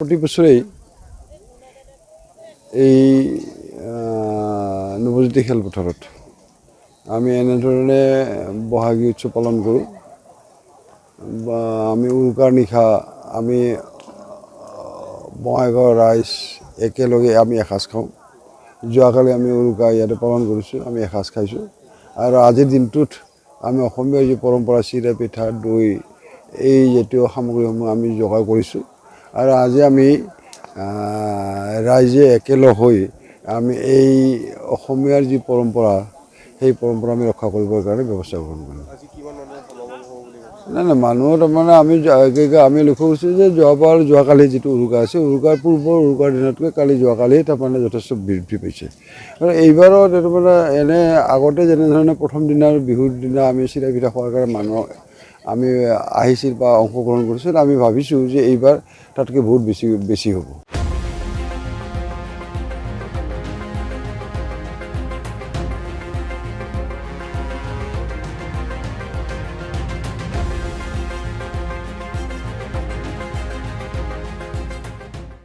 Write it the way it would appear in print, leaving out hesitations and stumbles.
প্ৰতি বছৰেই এই নৱজ্যোতি খেলপথাৰত আমি এনেধৰণে বহাগী উৎসৱ পালন কৰোঁ। আমি উৰুকাৰ নিশা আমি বঙাইগাঁৱৰ ৰাইজ একেলগে আমি এসাঁজ খাওঁ। যোৱাকালি আমি উৰুকা ইয়াতে পালন কৰিছোঁ, আমি এসাঁজ খাইছোঁ। আৰু আজিৰ দিনটোত আমি অসমীয়া যি পৰম্পৰা চিৰা পিঠা দৈ এই জাতীয় সামগ্ৰীসমূহ আমি যোগাৰ কৰিছোঁ। আৰু আজি আমি ৰাইজে একেলগ হৈ আমি এই অসমীয়াৰ যি পৰম্পৰা সেই পৰম্পৰা আমি ৰক্ষা কৰিবৰ কাৰণে ব্যৱস্থা গ্ৰহণ কৰিম। নাই মানুহ তাৰমানে আমি লক্ষ্য কৰিছোঁ যে যোৱাকালি যিটো উৰুকা আছে, উৰুকাৰ পূৰ্বৰ উৰুকাৰ দিনতকৈ যোৱাকালি তাৰমানে যথেষ্ট বৃদ্ধি পাইছে। আৰু এইবাৰো তাৰমানে এনে আগতে যেনেধৰণে প্ৰথম দিনাৰ বিহুৰ দিনা আমি চিৰা পিঠা খোৱাৰ কাৰণে মানুহ আমি আহিছিল বা অংশগ্ৰহণ কৰিছিল, আমি ভাবিছোঁ যে এইবাৰ তাতকৈ বহুত বেছি হ'ব।